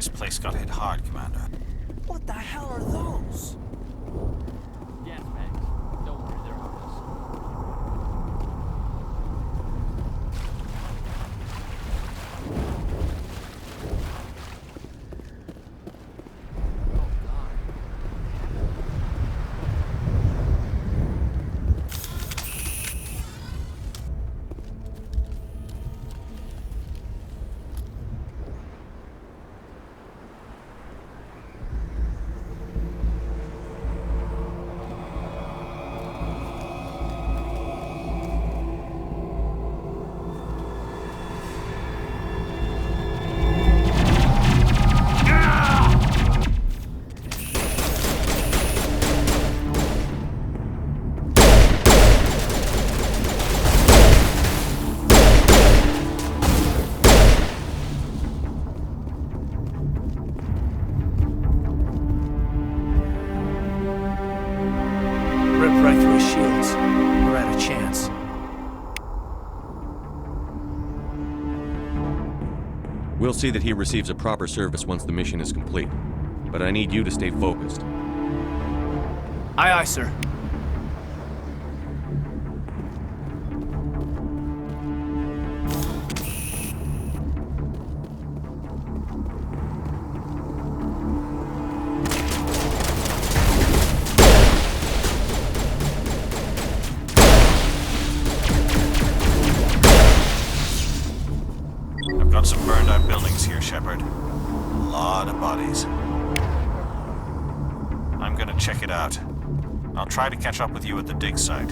This place got hit hard, Commander. What the hell are those? Gas bags. Don't worry, they're harmless. Ripped right through his shields. We're out of chance. We'll see that he receives a proper service once the mission is complete. But I need you to stay focused. Aye, aye, sir. I've got some burned out buildings here, Shepard. A lot of bodies. I'm gonna check it out. I'll try to catch up with you at the dig site.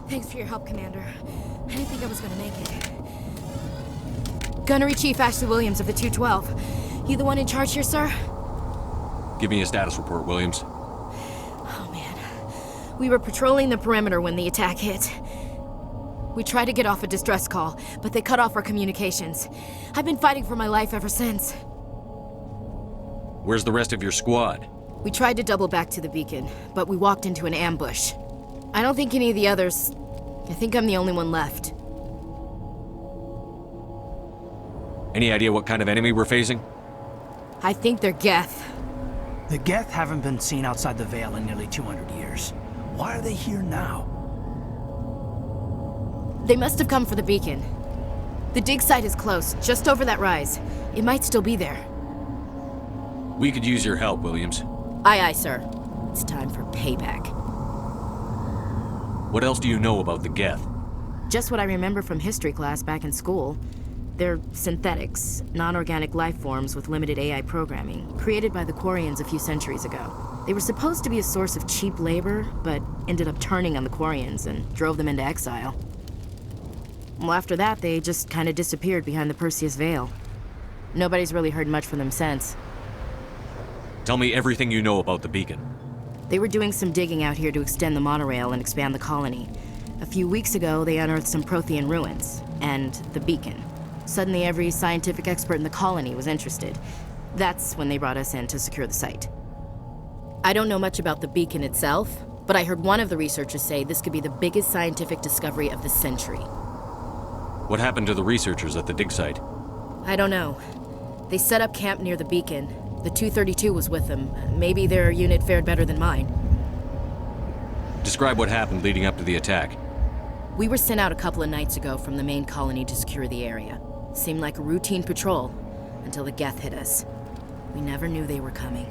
Thanks for your help, Commander. I didn't think I was gonna make it. Gunnery Chief Ashley Williams of the 212. You the one in charge here, sir? Give me a status report, Williams. Oh, man. We were patrolling the perimeter when the attack hit. We tried to get off a distress call, but they cut off our communications. I've been fighting for my life ever since. Where's the rest of your squad? We tried to double back to the beacon, but we walked into an ambush. I don't think any of the others... I think I'm the only one left. Any idea what kind of enemy we're facing? I think they're Geth. The Geth haven't been seen outside the Veil in nearly 200 years. Why are they here now? They must have come for the beacon. The dig site is close, just over that rise. It might still be there. We could use your help, Williams. Aye, aye, sir. It's time for payback. What else do you know about the Geth? Just what I remember from history class back in school. They're synthetics, non-organic life forms with limited AI programming, created by the Quarians a few centuries ago. They were supposed to be a source of cheap labor, but ended up turning on the Quarians and drove them into exile. Well, after that, they just kind of disappeared behind the Perseus Veil. Nobody's really heard much from them since. Tell me everything you know about the beacon. They were doing some digging out here to extend the monorail and expand the colony. A few weeks ago, they unearthed some Prothean ruins, and the beacon. Suddenly, every scientific expert in the colony was interested. That's when they brought us in to secure the site. I don't know much about the beacon itself, but I heard one of the researchers say this could be the biggest scientific discovery of the century. What happened to the researchers at the dig site? I don't know. They set up camp near the beacon. The 232 was with them. Maybe their unit fared better than mine. Describe what happened leading up to the attack. We were sent out a couple of nights ago from the main colony to secure the area. Seemed like a routine patrol, until the Geth hit us. We never knew they were coming.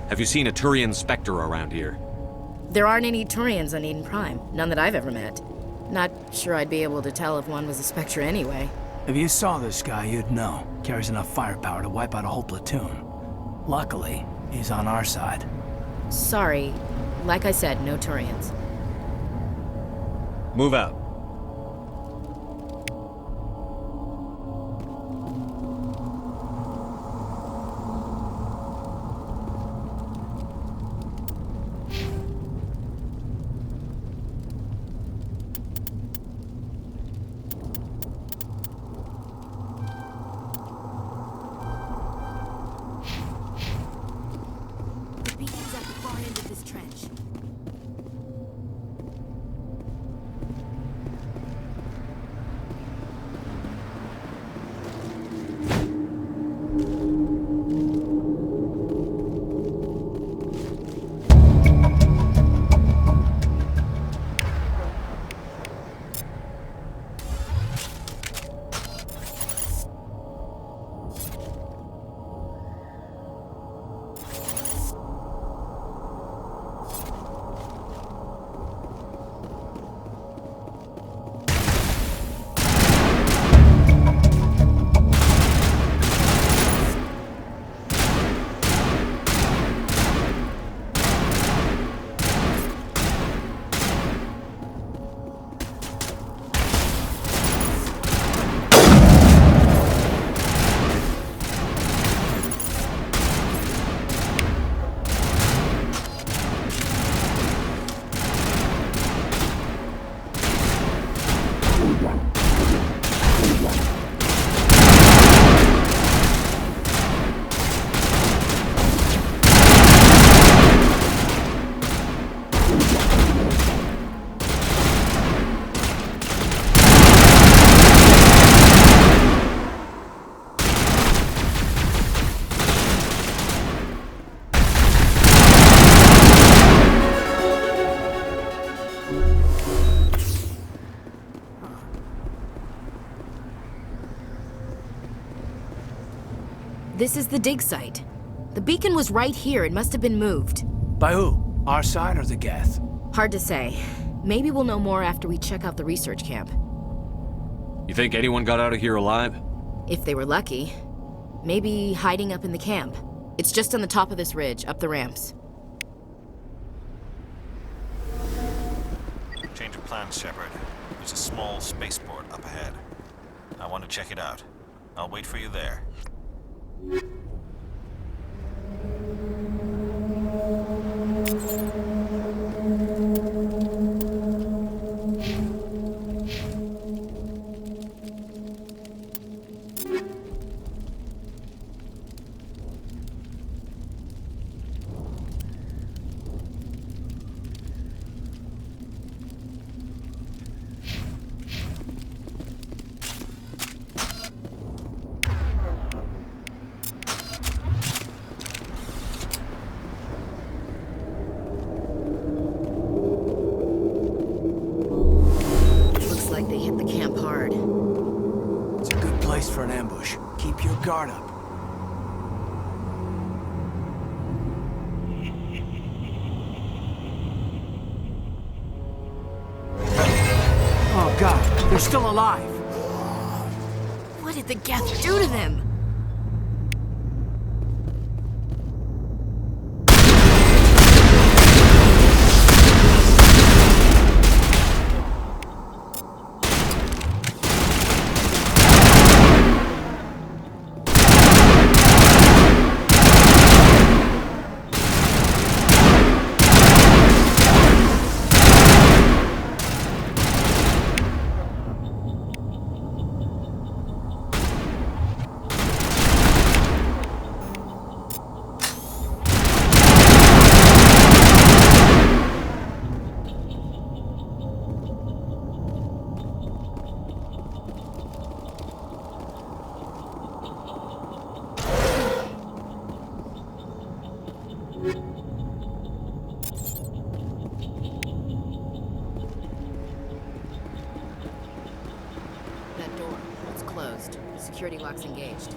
Have you seen a Turian Spectre around here? There aren't any Turians on Eden Prime. None that I've ever met. Not sure I'd be able to tell if one was a Spectre anyway. If you saw this guy, you'd know. Carries enough firepower to wipe out a whole platoon. Luckily, he's on our side. Sorry. Like I said, no Turians. Move out. The beacon's at the far end of this trench. This is the dig site. The beacon was right here. It must have been moved. By who? Our side or the Geth? Hard to say. Maybe we'll know more after we check out the research camp. You think anyone got out of here alive? If they were lucky. Maybe hiding up in the camp. It's just on the top of this ridge, up the ramps. Change of plans, Shepard. There's a small spaceport up ahead. I want to check it out. I'll wait for you there. For an ambush. Keep your guard up. Oh God, they're still alive. What did the Geth do to them? security lock's engaged.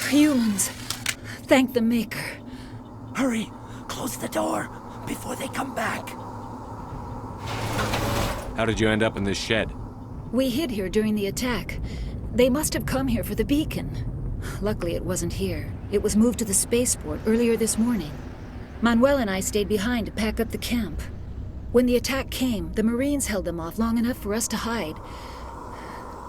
Humans. Thank the Maker. Hurry! Close the door before they come back. How did you end up in this shed? We hid here during the attack. They must have come here for the beacon. Luckily, it wasn't here. It was moved to the spaceport earlier this morning. Manuel and I stayed behind to pack up the camp. When the attack came, the Marines held them off long enough for us to hide.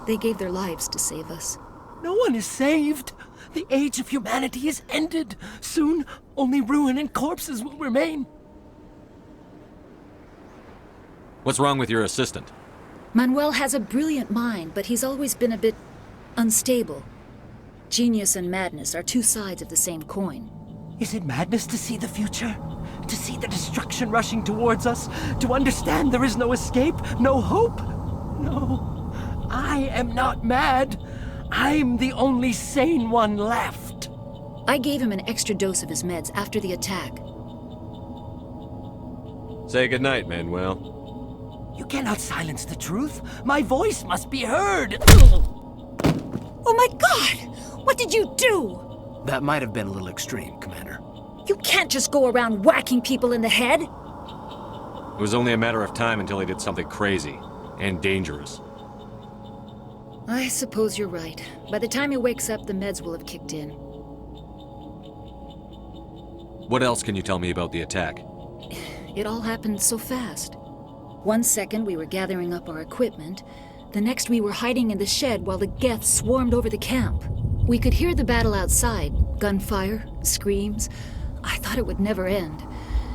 They gave their lives to save us. No one is saved. The age of humanity is ended. Soon, only ruin and corpses will remain. What's wrong with your assistant? Manuel has a brilliant mind, but he's always been a bit unstable. Genius and madness are two sides of the same coin. Is it madness to see the future? To see the destruction rushing towards us? To understand there is no escape? No hope? No. I am not mad. I'm the only sane one left. I gave him an extra dose of his meds after the attack. Say goodnight, Manuel. You cannot silence the truth. My voice must be heard. Oh my God! What did you do? That might have been a little extreme, Commander. You can't just go around whacking people in the head. It was only a matter of time until he did something crazy and dangerous. I suppose you're right. By the time he wakes up, the meds will have kicked in. What else can you tell me about the attack? It all happened so fast. 1 second we were gathering up our equipment. The next we were hiding in the shed while the Geth swarmed over the camp. We could hear the battle outside. Gunfire, screams. I thought it would never end.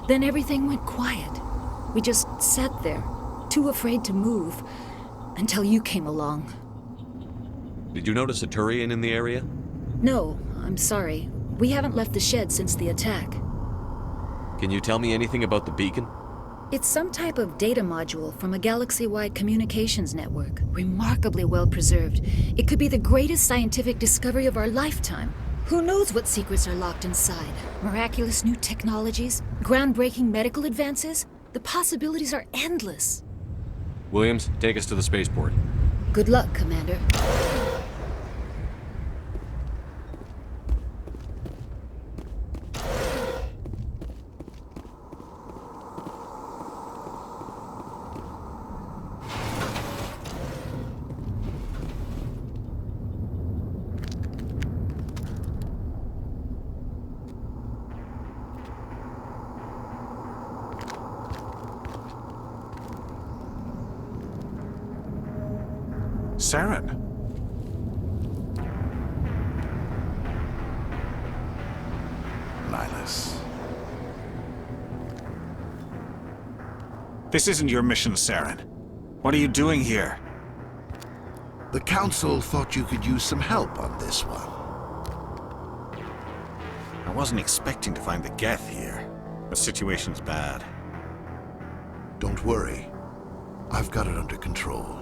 Then everything went quiet. We just sat there, too afraid to move, until you came along. Did you notice a Turian in the area? No, I'm sorry. We haven't left the shed since the attack. Can you tell me anything about the beacon? It's some type of data module from a galaxy-wide communications network. Remarkably well preserved. It could be the greatest scientific discovery of our lifetime. Who knows what secrets are locked inside? Miraculous new technologies? Groundbreaking medical advances? The possibilities are endless. Williams, take us to the spaceport. Good luck, Commander. Saren. Lilas. This isn't your mission, Saren. What are you doing here? The Council thought you could use some help on this one. I wasn't expecting to find the Geth here. The situation's bad. Don't worry. I've got it under control.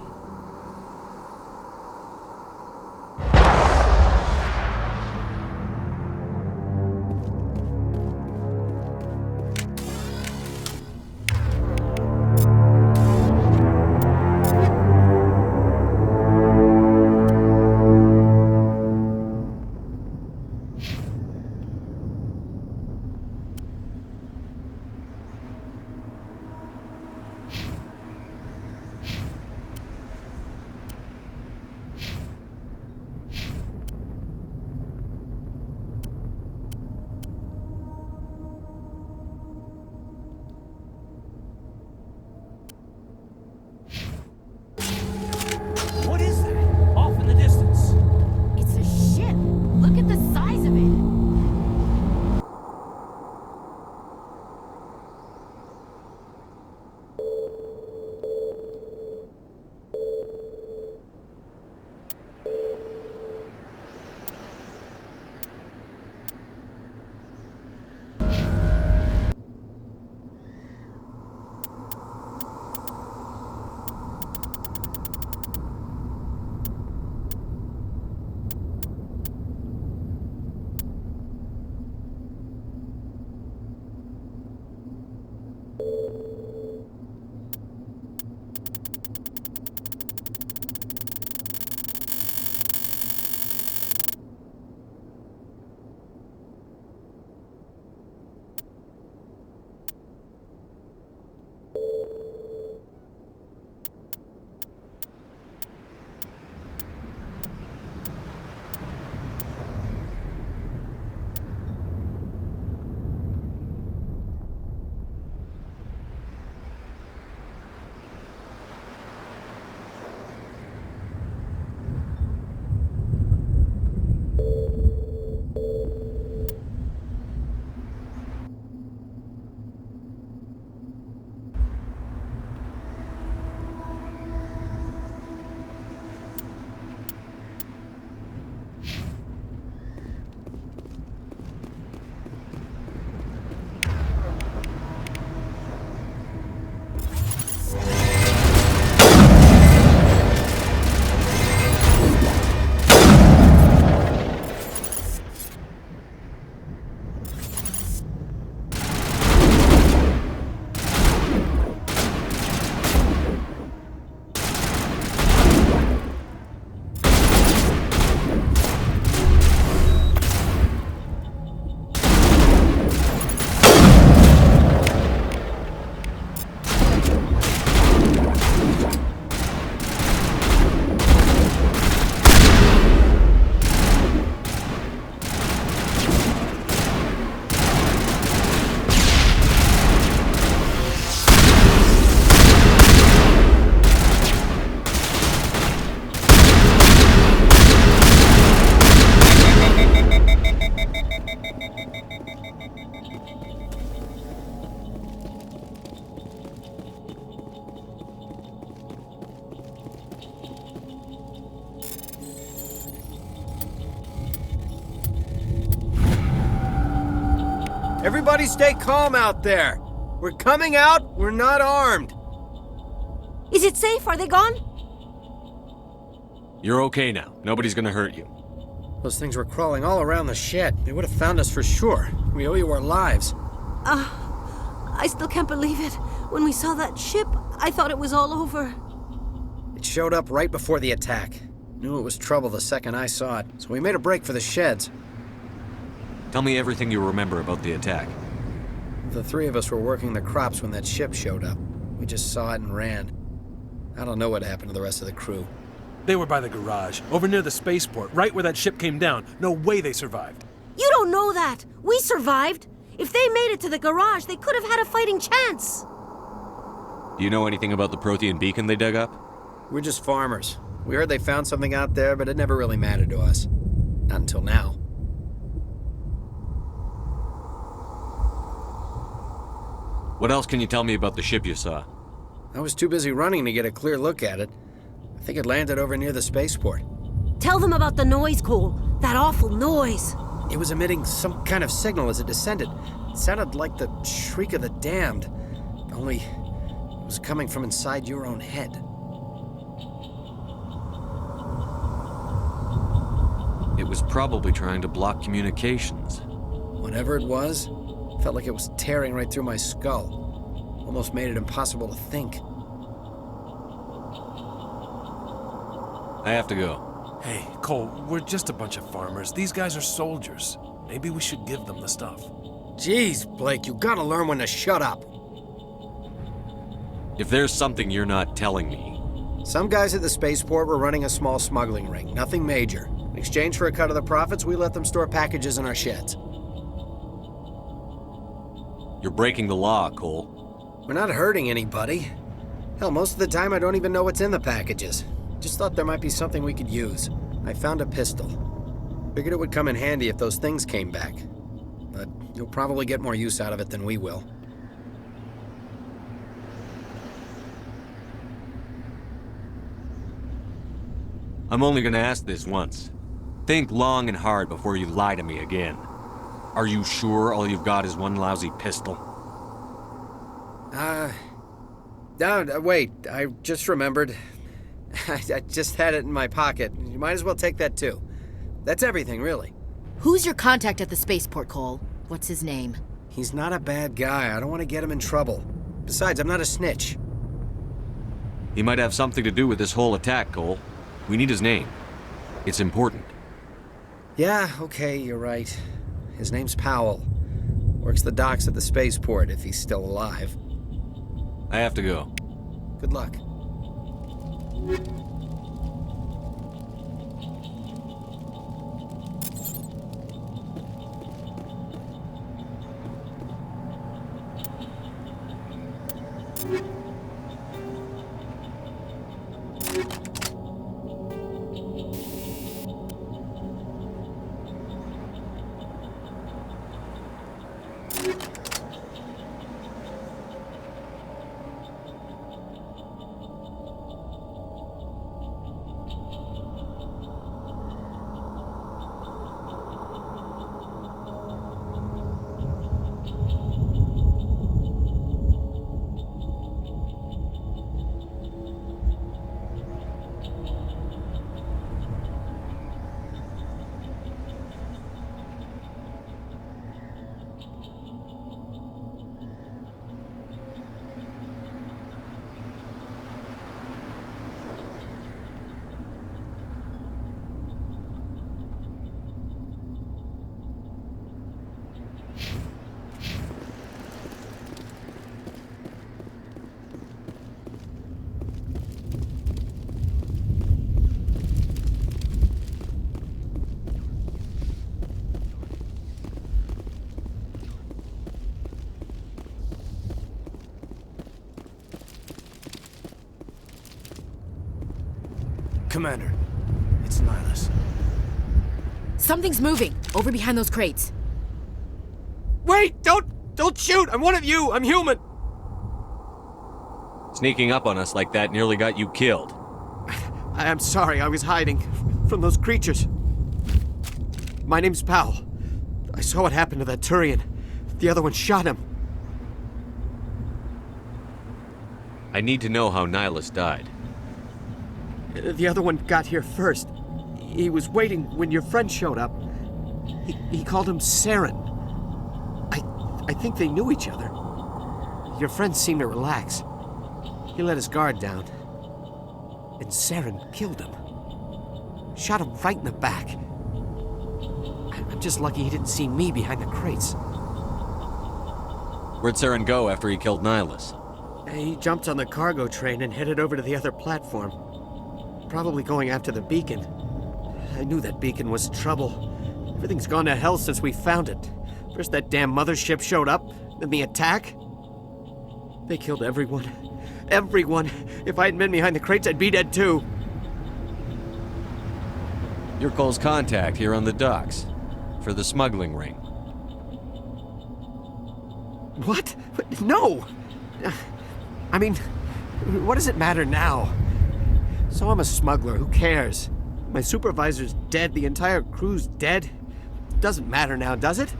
Everybody stay calm out there. We're coming out, we're not armed. Is it safe? Are they gone? You're okay now. Nobody's gonna hurt you. Those things were crawling all around the shed. They would have found us for sure. We owe you our lives. I still can't believe it. When we saw that ship, I thought it was all over. It showed up right before the attack. Knew it was trouble the second I saw it, so we made a break for the sheds. Tell me everything you remember about the attack. The three of us were working the crops when that ship showed up. We just saw it and ran. I don't know what happened to the rest of the crew. They were by the garage, over near the spaceport, right where that ship came down. No way they survived. You don't know that. We survived. If they made it to the garage, they could have had a fighting chance. Do you know anything about the Prothean beacon they dug up? We're just farmers. We heard they found something out there, but it never really mattered to us. Not until now. What else can you tell me about the ship you saw? I was too busy running to get a clear look at it. I think it landed over near the spaceport. Tell them about the noise, Cole. That awful noise. It was emitting some kind of signal as it descended. It sounded like the shriek of the damned, only it was coming from inside your own head. It was probably trying to block communications. Whatever it was, felt like it was tearing right through my skull. Almost made it impossible to think. I have to go. Hey, Cole, we're just a bunch of farmers. These guys are soldiers. Maybe we should give them the stuff. Jeez, Blake, you gotta learn when to shut up. If there's something you're not telling me... Some guys at the spaceport were running a small smuggling ring, nothing major. In exchange for a cut of the profits, we let them store packages in our sheds. You're breaking the law, Cole. We're not hurting anybody. Hell, most of the time I don't even know what's in the packages. Just thought there might be something we could use. I found a pistol. Figured it would come in handy if those things came back. But you'll probably get more use out of it than we will. I'm only gonna ask this once. Think long and hard before you lie to me again. Are you sure all you've got is one lousy pistol? Wait, I just remembered. I just had it in my pocket. You might as well take that too. That's everything, really. Who's your contact at the spaceport, Cole? What's his name? He's not a bad guy. I don't want to get him in trouble. Besides, I'm not a snitch. He might have something to do with this whole attack, Cole. We need his name. It's important. Yeah, okay, you're right. His name's Powell. Works the docks at the spaceport if he's still alive. I have to go. Good luck. Commander, it's Nihilus. Something's moving, over behind those crates. Wait! Don't shoot! I'm one of you! I'm human! Sneaking up on us like that nearly got you killed. I'm sorry, I was hiding from those creatures. My name's Powell. I saw what happened to that Turian. The other one shot him. I need to know how Nihilus died. The other one got here first. He was waiting when your friend showed up. He called him Saren. I think they knew each other. Your friend seemed to relax. He let his guard down. And Saren killed him. Shot him right in the back. I'm just lucky he didn't see me behind the crates. Where'd Saren go after he killed Nihilus? He jumped on the cargo train and headed over to the other platform. Probably going after the beacon. I knew that beacon was trouble. Everything's gone to hell since we found it. First that damn mothership showed up, then the attack. They killed everyone. Everyone. If I hadn't been behind the crates, I'd be dead too. You're Cole's contact here on the docks. For the smuggling ring. What? No! I mean, what does it matter now? So I'm a smuggler, who cares? My supervisor's dead, the entire crew's dead. Doesn't matter now, does it?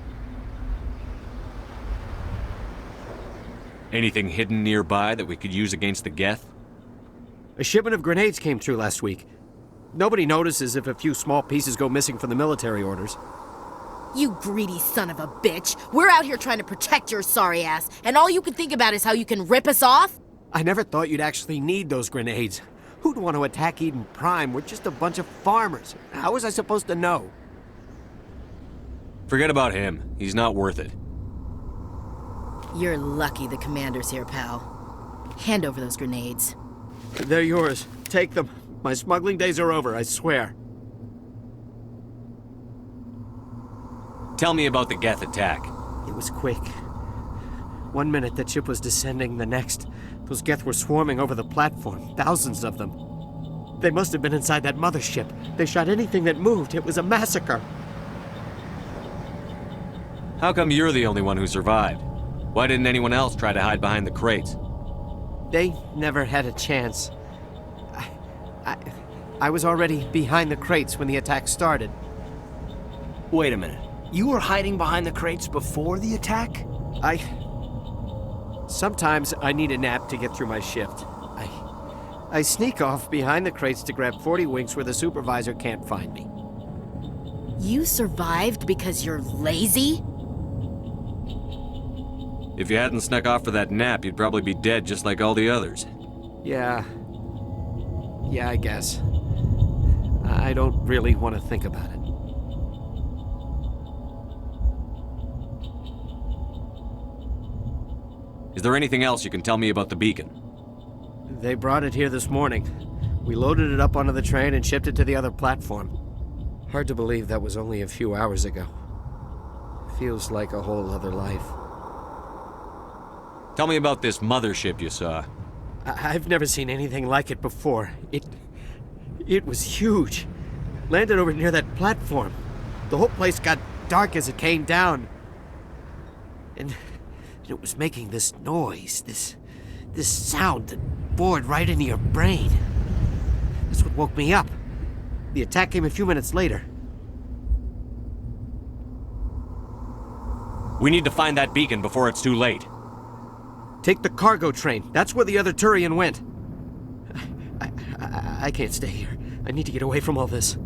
Anything hidden nearby that we could use against the Geth? A shipment of grenades came through last week. Nobody notices if a few small pieces go missing from the military orders. You greedy son of a bitch! We're out here trying to protect your sorry ass, and all you can think about is how you can rip us off? I never thought you'd actually need those grenades. Who'd want to attack Eden Prime? We're just a bunch of farmers. How was I supposed to know? Forget about him. He's not worth it. You're lucky the commander's here, pal. Hand over those grenades. They're yours. Take them. My smuggling days are over, I swear. Tell me about the Geth attack. It was quick. 1 minute that ship was descending, the next, those Geth were swarming over the platform. Thousands of them. They must have been inside that mothership. They shot anything that moved. It was a massacre. How come you're the only one who survived? Why didn't anyone else try to hide behind the crates? They never had a chance. I was already behind the crates when the attack started. Wait a minute. You were hiding behind the crates before the attack? Sometimes I need a nap to get through my shift. I sneak off behind the crates to grab 40 winks where the supervisor can't find me. You survived because you're lazy? If you hadn't snuck off for that nap, you'd probably be dead just like all the others. Yeah, I guess. I don't really want to think about it. Is there anything else you can tell me about the beacon? They brought it here this morning. We loaded it up onto the train and shipped it to the other platform. Hard to believe that was only a few hours ago. Feels like a whole other life. Tell me about this mothership you saw. I've never seen anything like it before. It was huge. Landed over near that platform. The whole place got dark as it came down. And it was making this noise, this sound that bored right into your brain. That's what woke me up. The attack came a few minutes later. We need to find that beacon before it's too late. Take the cargo train. That's where the other Turian went. I can't stay here. I need to get away from all this.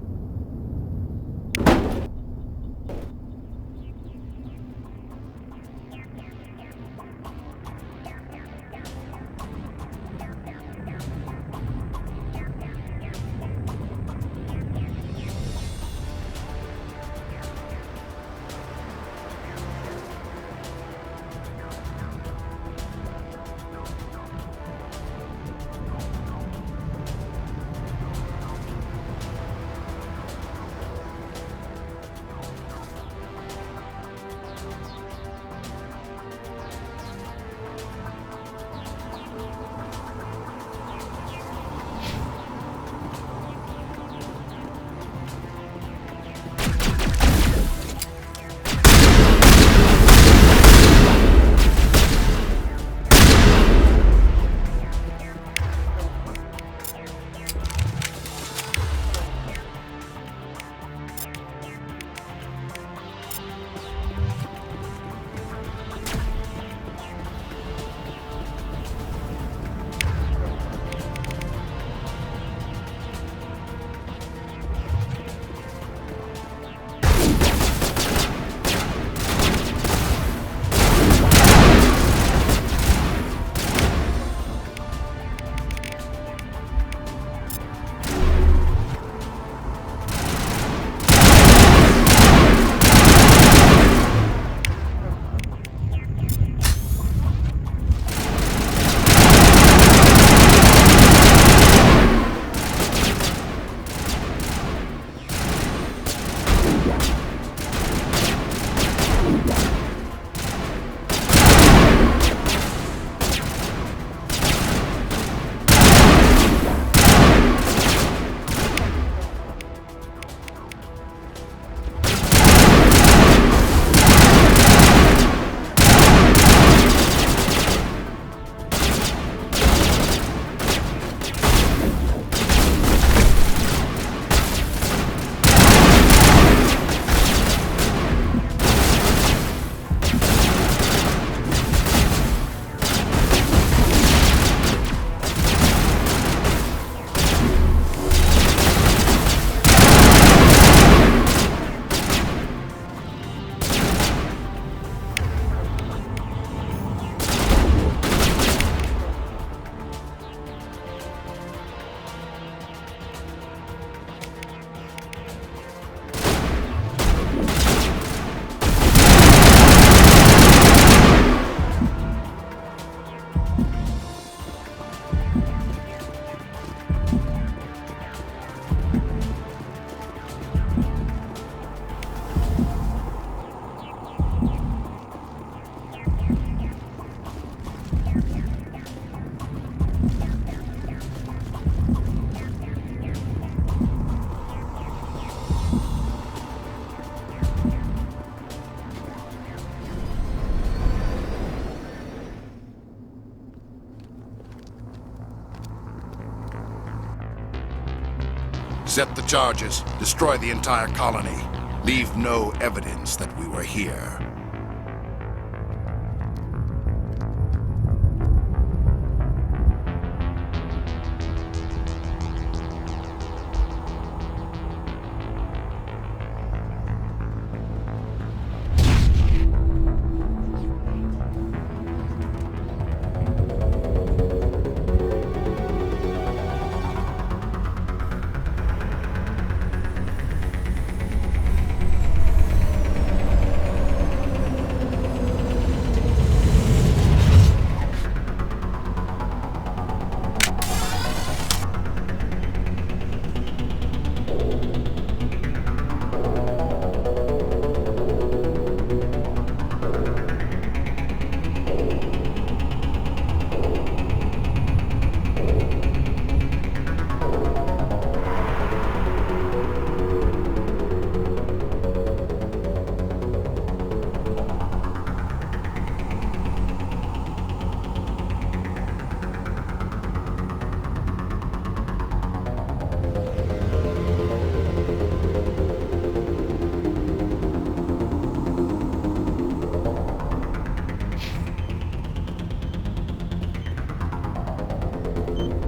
Set the charges. Destroy the entire colony. Leave no evidence that we were here.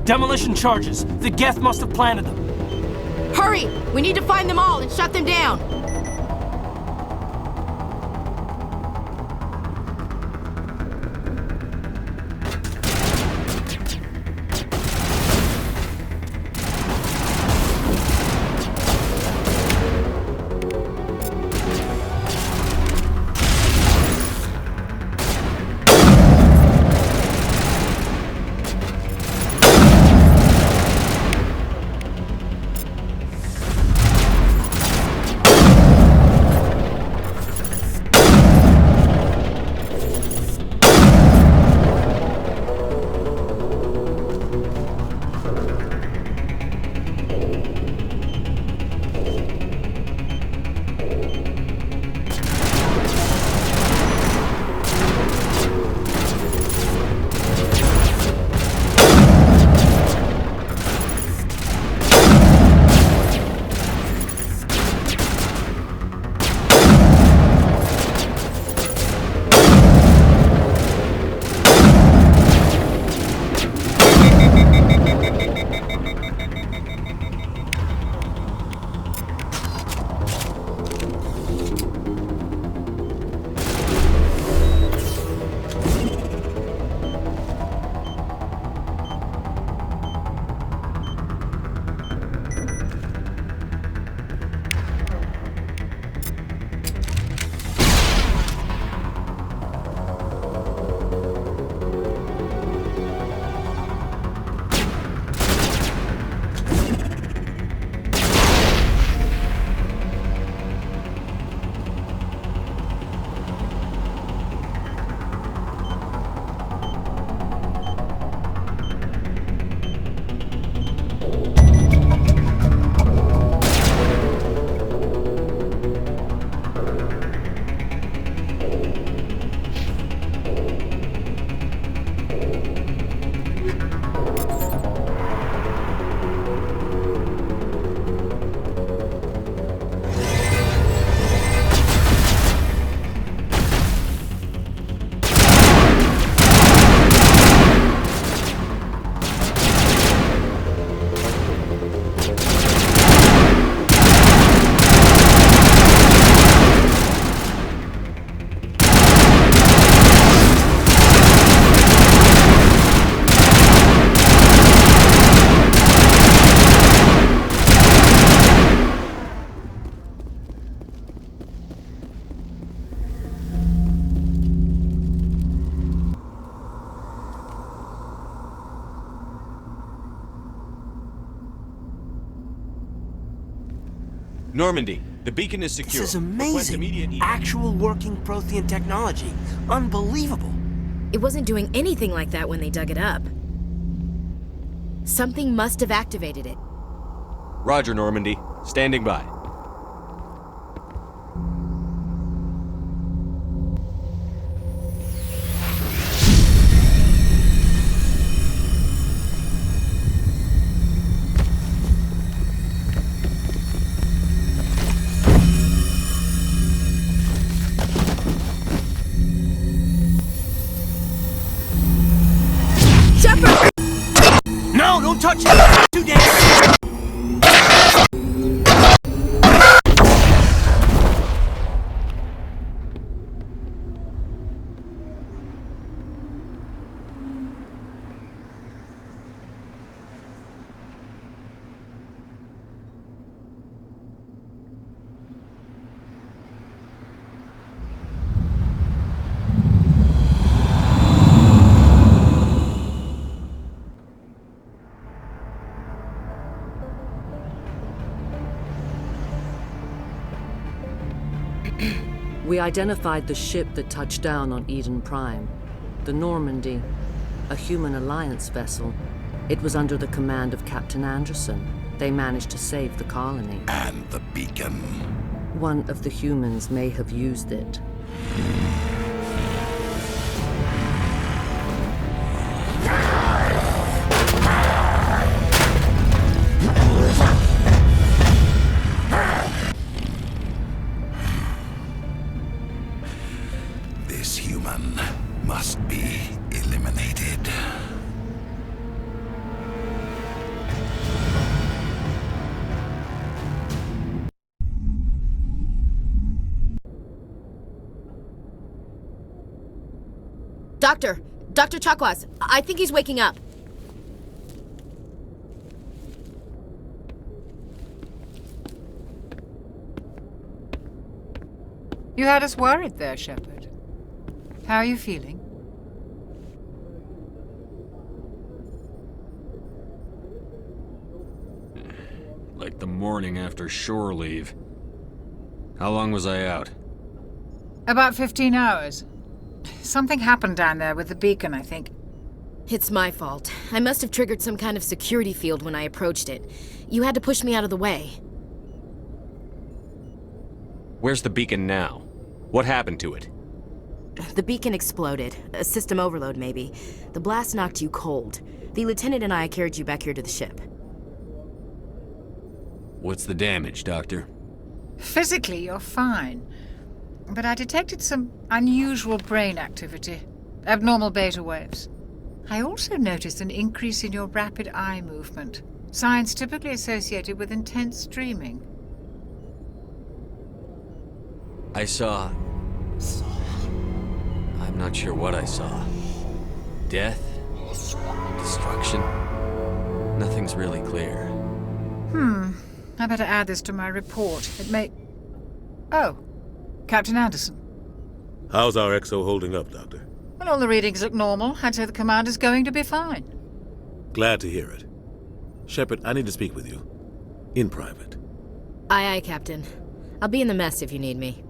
Demolition charges. The Geth must have planted them. Hurry! We need to find them all and shut them down! Normandy, the beacon is secure. This is Request amazing. immediate- Actual working Prothean technology. Unbelievable. It wasn't doing anything like that when they dug it up. Something must have activated it. Roger, Normandy. Standing by. Don't touch it! Too damn. We identified the ship that touched down on Eden Prime. The Normandy, a human alliance vessel. It was under the command of Captain Anderson. They managed to save the colony. And the beacon. One of the humans may have used it. This human must be eliminated. Dr. Chakwas, I think he's waking up. You had us worried there, Shepard. How are you feeling? Like the morning after shore leave. How long was I out? About 15 hours. Something happened down there with the beacon, I think. It's my fault. I must have triggered some kind of security field when I approached it. You had to push me out of the way. Where's the beacon now? What happened to it? The beacon exploded. A system overload, maybe. The blast knocked you cold. The lieutenant and I carried you back here to the ship. What's the damage, Doctor? Physically, you're fine. But I detected some unusual brain activity. Abnormal beta waves. I also noticed an increase in your rapid eye movement. Signs typically associated with intense dreaming. I saw... I'm not sure what I saw. Death? Destruction? Nothing's really clear. I better add this to my report. It may... Oh, Captain Anderson. How's our XO holding up, Doctor? Well, all the readings look normal. I'd say the commander's going to be fine. Glad to hear it. Shepard, I need to speak with you. In private. Aye, aye, Captain. I'll be in the mess if you need me.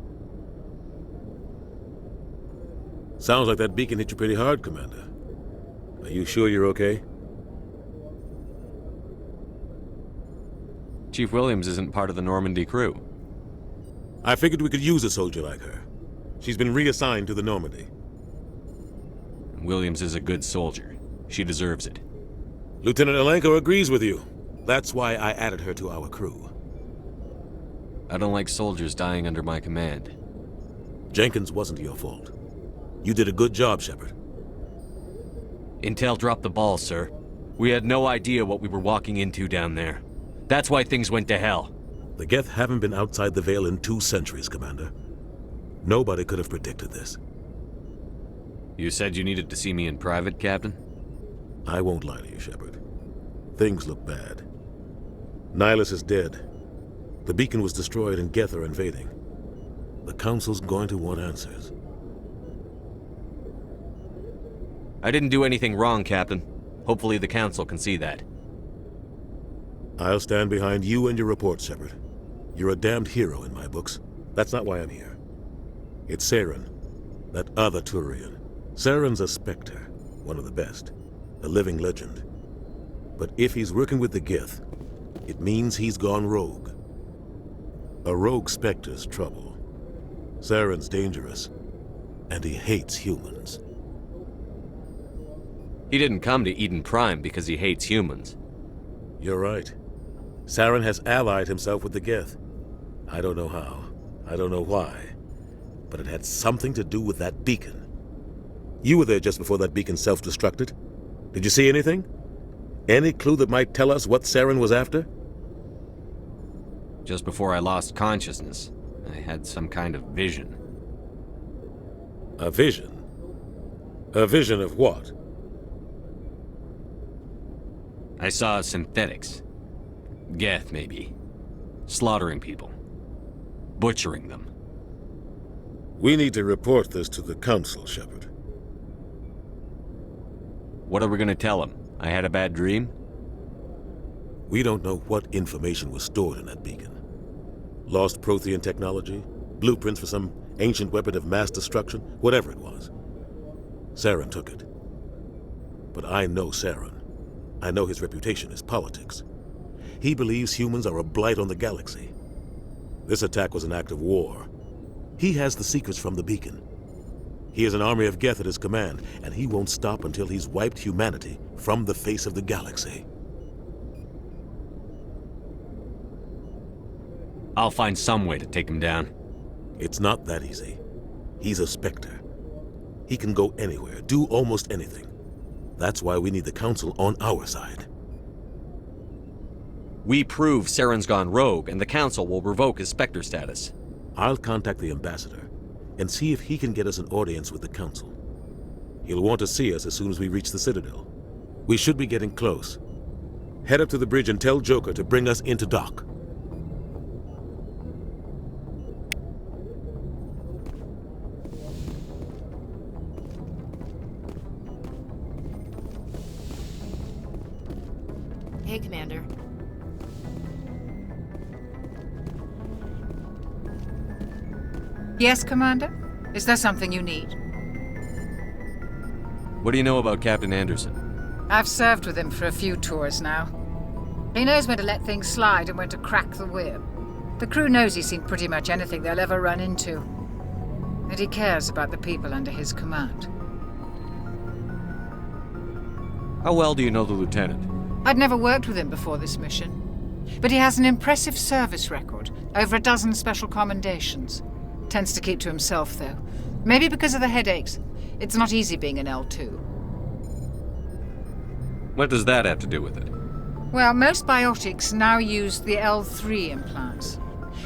Sounds like that beacon hit you pretty hard, Commander. Are you sure you're okay? Chief Williams isn't part of the Normandy crew. I figured we could use a soldier like her. She's been reassigned to the Normandy. Williams is a good soldier. She deserves it. Lieutenant Alenko agrees with you. That's why I added her to our crew. I don't like soldiers dying under my command. Jenkins wasn't your fault. You did a good job, Shepard. Intel dropped the ball, sir. We had no idea what we were walking into down there. That's why things went to hell. The Geth haven't been outside the Veil in 2 centuries, Commander. Nobody could have predicted this. You said you needed to see me in private, Captain? I won't lie to you, Shepard. Things look bad. Nihilus is dead. The beacon was destroyed and Geth are invading. The Council's going to want answers. I didn't do anything wrong, Captain. Hopefully the Council can see that. I'll stand behind you and your report, Shepard. You're a damned hero in my books. That's not why I'm here. It's Saren, that other Turian. Saren's a Spectre, one of the best. A living legend. But if he's working with the Geth, it means he's gone rogue. A rogue Spectre's trouble. Saren's dangerous, and he hates humans. He didn't come to Eden Prime because he hates humans. You're right. Saren has allied himself with the Geth. I don't know how. I don't know why. But it had something to do with that beacon. You were there just before that beacon self-destructed. Did you see anything? Any clue that might tell us what Saren was after? Just before I lost consciousness, I had some kind of vision. A vision? A vision of what? I saw synthetics. Geth, maybe. Slaughtering people. Butchering them. We need to report this to the Council, Shepard. What are we gonna tell them? I had a bad dream? We don't know what information was stored in that beacon. Lost Prothean technology? Blueprints for some ancient weapon of mass destruction? Whatever it was. Saren took it. But I know Saren. I know his reputation is politics. He believes humans are a blight on the galaxy. This attack was an act of war. He has the secrets from the beacon. He has an army of Geth at his command, and he won't stop until he's wiped humanity from the face of the galaxy. I'll find some way to take him down. It's not that easy. He's a Spectre. He can go anywhere, do almost anything. That's why we need the Council on our side. We prove Saren's gone rogue, and the Council will revoke his Spectre status. I'll contact the Ambassador and see if he can get us an audience with the Council. He'll want to see us as soon as we reach the Citadel. We should be getting close. Head up to the bridge and tell Joker to bring us into dock. Hey, Commander. Yes, Commander? Is there something you need? What do you know about Captain Anderson? I've served with him for a few tours now. He knows when to let things slide and when to crack the whip. The crew knows he's seen pretty much anything they'll ever run into. And he cares about the people under his command. How well do you know the Lieutenant? I'd never worked with him before this mission. But he has an impressive service record, over a dozen special commendations. Tends to keep to himself, though. Maybe because of the headaches. It's not easy being an L2. What does that have to do with it? Well, most biotics now use the L3 implants.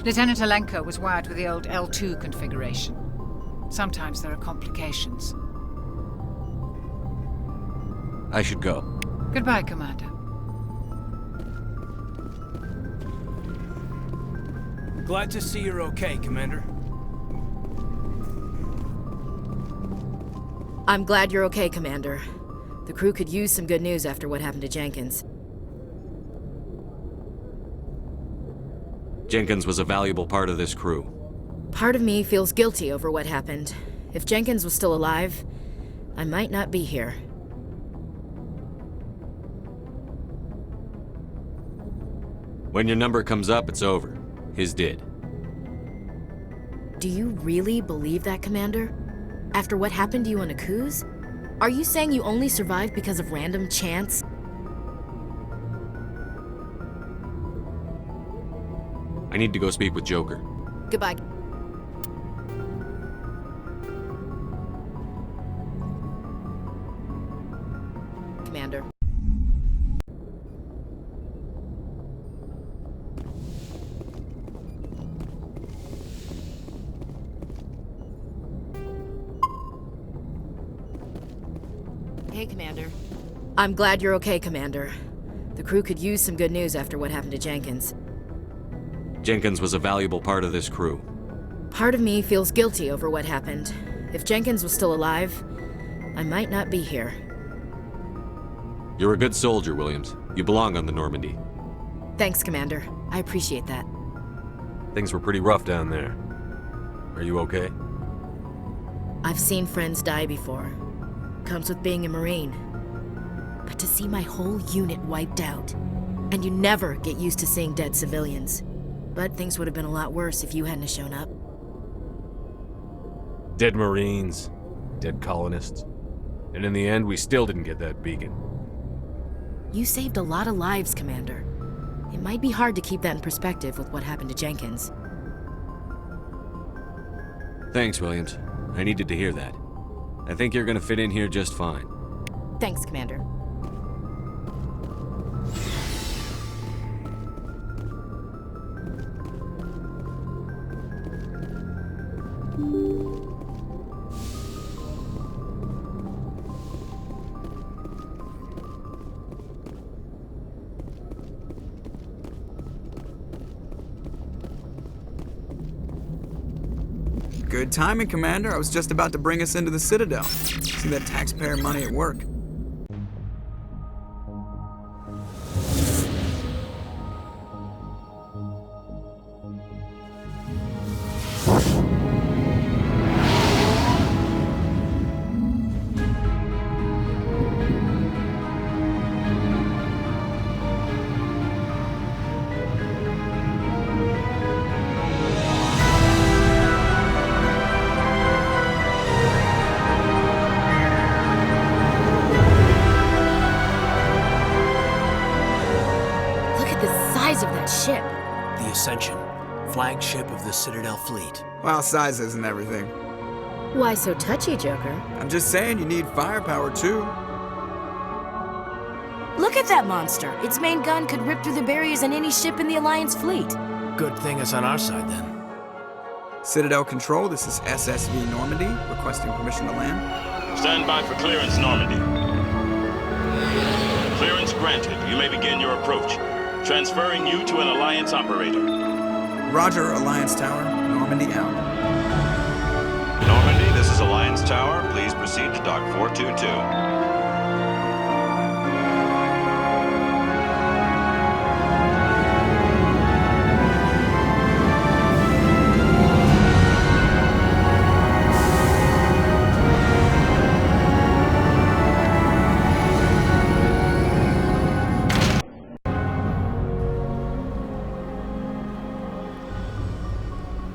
Lieutenant Alenko was wired with the old L2 configuration. Sometimes there are complications. I should go. Goodbye, Commander. Glad to see you're okay, Commander. I'm glad you're okay, Commander. The crew could use some good news after what happened to Jenkins. Jenkins was a valuable part of this crew. Part of me feels guilty over what happened. If Jenkins was still alive, I might not be here. When your number comes up, it's over. His did. Do you really believe that, Commander? After what happened to you on Akuz? Are you saying you only survived because of random chance? I need to go speak with Joker. Goodbye. Commander. Hey, Commander. I'm glad you're okay, Commander. The crew could use some good news after what happened to Jenkins. Jenkins was a valuable part of this crew. Part of me feels guilty over what happened. If Jenkins was still alive, I might not be here. You're a good soldier, Williams. You belong on the Normandy. Thanks, Commander. I appreciate that. Things were pretty rough down there. Are you okay? I've seen friends die before. Comes with being a Marine. But to see my whole unit wiped out, and you never get used to seeing dead civilians. But things would have been a lot worse if you hadn't shown up. Dead Marines, dead colonists. And in the end, we still didn't get that beacon. You saved a lot of lives, Commander. It might be hard to keep that in perspective with what happened to Jenkins. Thanks, Williams. I needed to hear that. I think you're gonna fit in here just fine. Thanks, Commander. Good timing, Commander. I was just about to bring us into the Citadel. See that taxpayer money at work. Ship. The Ascension, flagship of the Citadel fleet. Well, size isn't everything. Why so touchy, Joker? I'm just saying you need firepower too. Look at that monster. Its main gun could rip through the barriers in any ship in the Alliance fleet. Good thing it's on our side then. Citadel Control, this is SSV Normandy, requesting permission to land. Stand by for clearance, Normandy. Clearance granted. You may begin your approach. Transferring you to an Alliance operator. Roger, Alliance Tower. Normandy out. Normandy, this is Alliance Tower. Please proceed to Dock 422.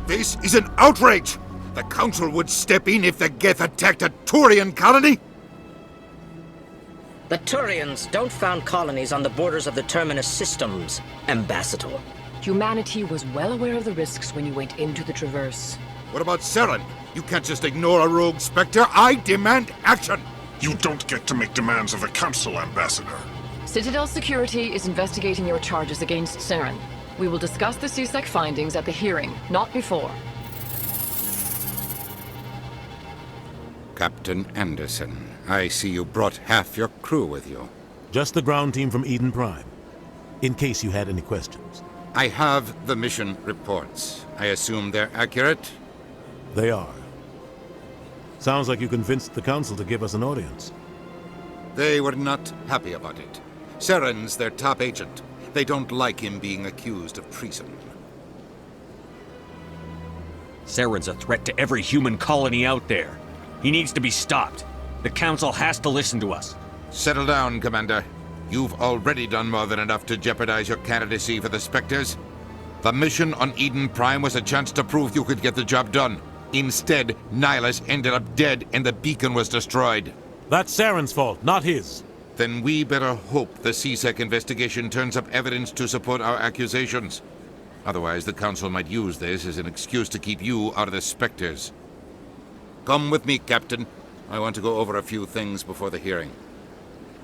This is an outrage! The Council would step in if the Geth attacked a Turian colony? The Turians don't found colonies on the borders of the Terminus systems, Ambassador. Humanity was well aware of the risks when you went into the Traverse. What about Saren? You can't just ignore a rogue Spectre. I demand action! You don't get to make demands of the Council, Ambassador. Citadel Security is investigating your charges against Saren. We will discuss the CSEC findings at the hearing, not before. Captain Anderson, I see you brought half your crew with you. Just the ground team from Eden Prime, in case you had any questions. I have the mission reports. I assume they're accurate? They are. Sounds like you convinced the Council to give us an audience. They were not happy about it. Saren's their top agent. They don't like him being accused of treason. Saren's a threat to every human colony out there. He needs to be stopped. The Council has to listen to us. Settle down, Commander. You've already done more than enough to jeopardize your candidacy for the Spectres. The mission on Eden Prime was a chance to prove you could get the job done. Instead, Nihilus ended up dead and the beacon was destroyed. That's Saren's fault, not his. Then we better hope the CSEC investigation turns up evidence to support our accusations. Otherwise, the Council might use this as an excuse to keep you out of the Spectres. Come with me, Captain. I want to go over a few things before the hearing.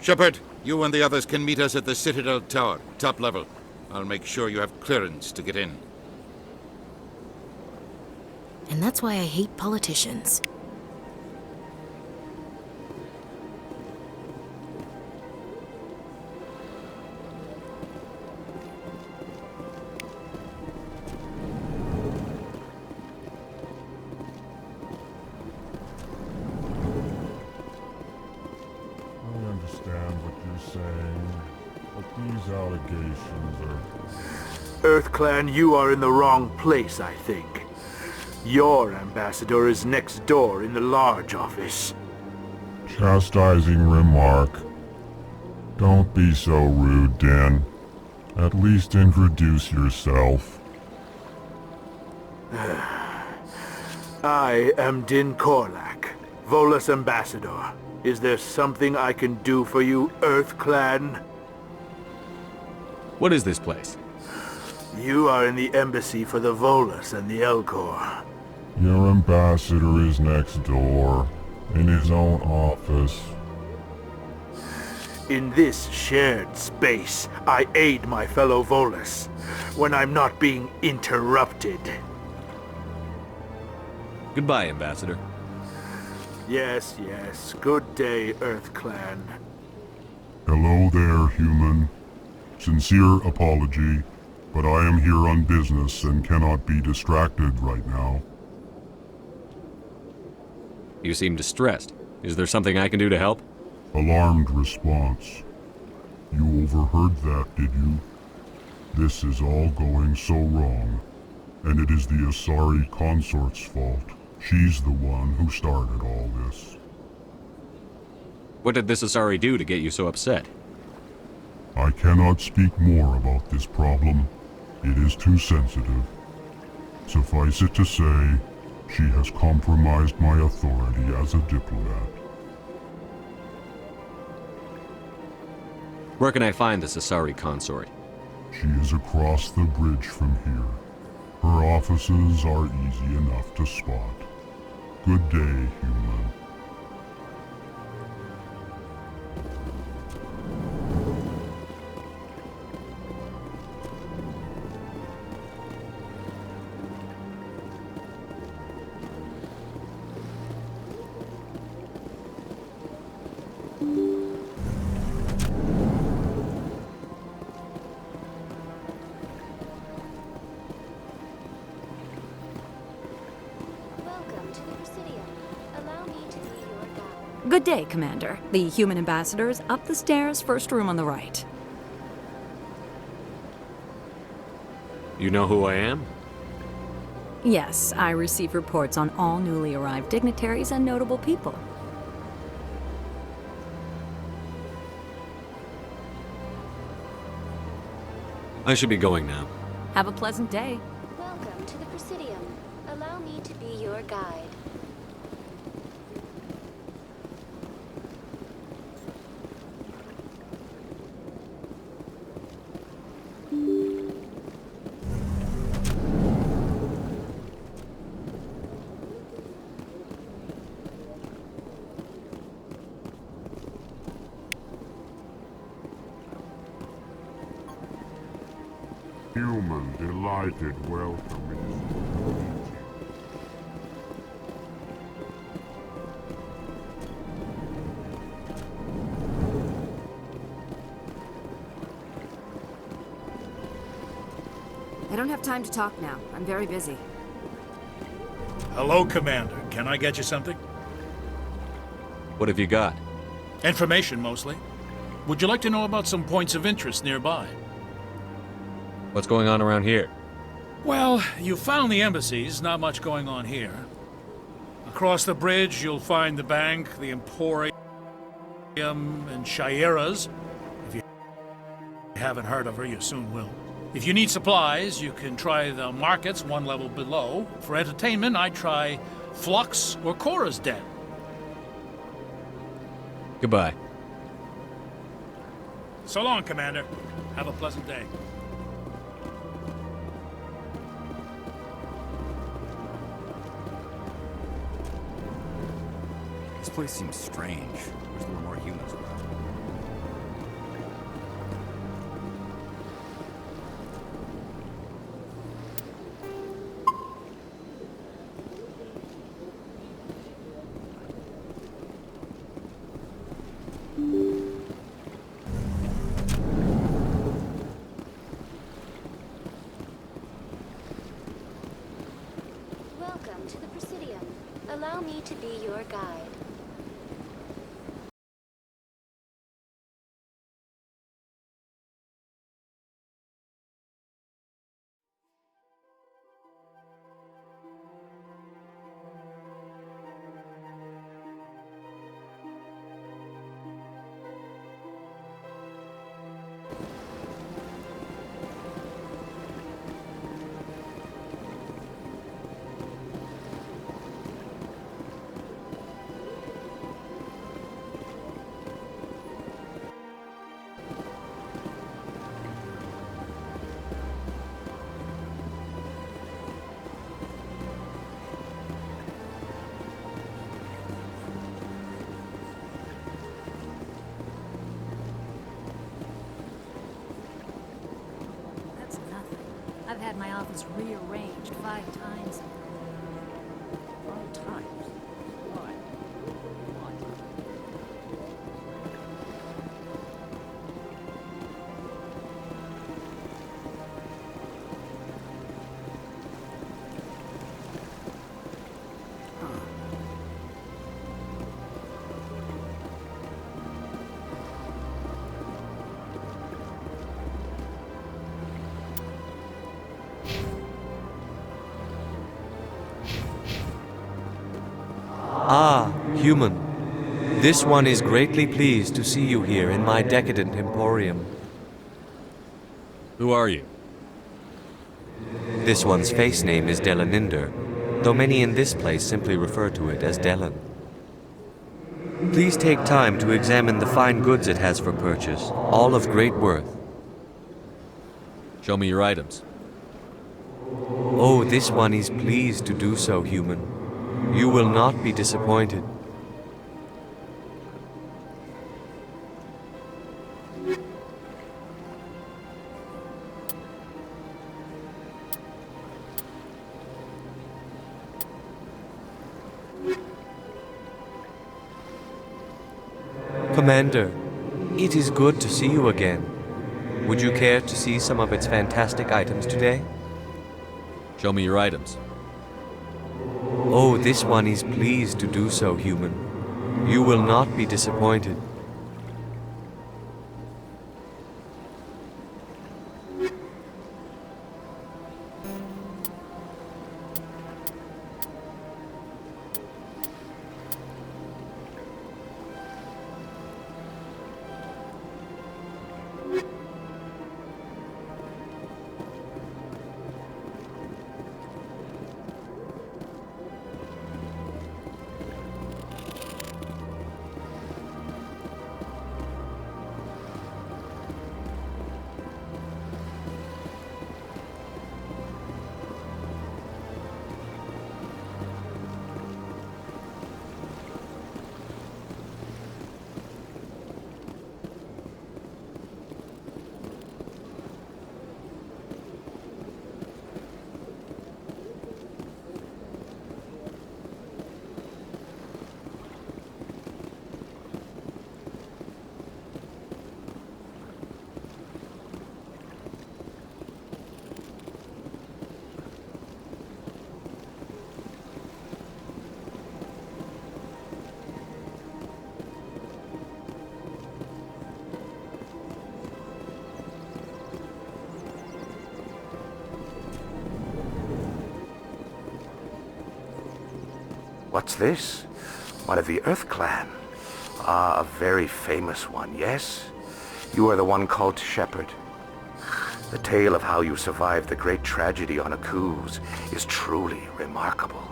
Shepard, you and the others can meet us at the Citadel Tower, top level. I'll make sure you have clearance to get in. And that's why I hate politicians. These allegations are... EarthClan, you are in the wrong place, I think. Your ambassador is next door in the large office. Chastising remark. Don't be so rude, Dan. At least introduce yourself. I am Din Korlak, Volus ambassador. Is there something I can do for you, EarthClan? What is this place? You are in the embassy for the Volus and the Elcor. Your ambassador is next door, in his own office. In this shared space, I aid my fellow Volus when I'm not being interrupted. Goodbye, Ambassador. Yes, yes. Good day, EarthClan. Hello there, human. Sincere apology, but I am here on business and cannot be distracted right now. You seem distressed. Is there something I can do to help? Alarmed response. You overheard that, did you? This is all going so wrong, and it is the Asari consort's fault. She's the one who started all this. What did this Asari do to get you so upset? I cannot speak more about this problem. It is too sensitive. Suffice it to say, she has compromised my authority as a diplomat. Where can I find this Asari consort? She is across the bridge from here. Her offices are easy enough to spot. Good day, human. Good day, Commander. The human ambassador is up the stairs, first room on the right. You know who I am? Yes, I receive reports on all newly arrived dignitaries and notable people. I should be going now. Have a pleasant day. Welcome to the Presidium. Allow me to be your guide. Human, delighted welcome. It is good to meet you. I don't have time to talk now. I'm very busy. Hello, Commander. Can I get you something? What have you got? Information, mostly. Would you like to know about some points of interest nearby? What's going on around here? Well, you found the embassies, not much going on here. Across the bridge, you'll find the bank, the Emporium, and Shaira's. If you haven't heard of her, you soon will. If you need supplies, you can try the markets one level below. For entertainment, I'd try Flux or Cora's Den. Goodbye. So long, Commander. Have a pleasant day. This place seems strange. Wish there were more humans around. Welcome to the Presidium. Allow me to be your guide. That's nothing. I've had my office rearranged 5 times. 5 times? Why? Human, this one is greatly pleased to see you here in my decadent emporium. Who are you? This one's face name is Delaninder, though many in this place simply refer to it as Delan. Please take time to examine the fine goods it has for purchase, all of great worth. Show me your items. Oh, this one is pleased to do so, human. You will not be disappointed. Commander, it is good to see you again. Would you care to see some of its fantastic items today? Show me your items. Oh, this one is pleased to do so, human. You will not be disappointed. What's this? One of the Earth Clan. Ah, a very famous one, yes? You are the one called Shepard. The tale of how you survived the great tragedy on Akuz is truly remarkable.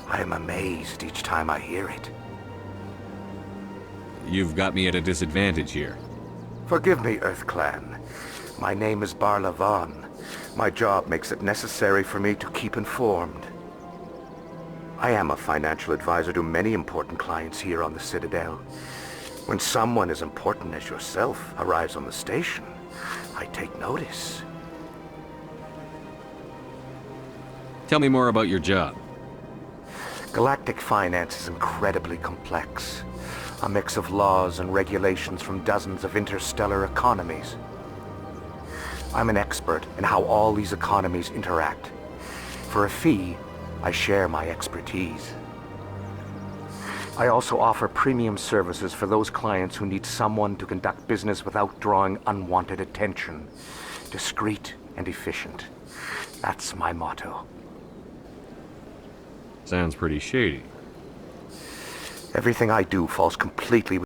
I am amazed each time I hear it. You've got me at a disadvantage here. Forgive me, Earth Clan. My name is Barla Vaughn. My job makes it necessary for me to keep informed. I am a financial advisor to many important clients here on the Citadel. When someone as important as yourself arrives on the station, I take notice. Tell me more about your job. Galactic finance is incredibly complex. A mix of laws and regulations from dozens of interstellar economies. I'm an expert in how all these economies interact. For a fee, I share my expertise. I also offer premium services for those clients who need someone to conduct business without drawing unwanted attention. Discreet and efficient. That's my motto. Sounds pretty shady. Everything I do falls completely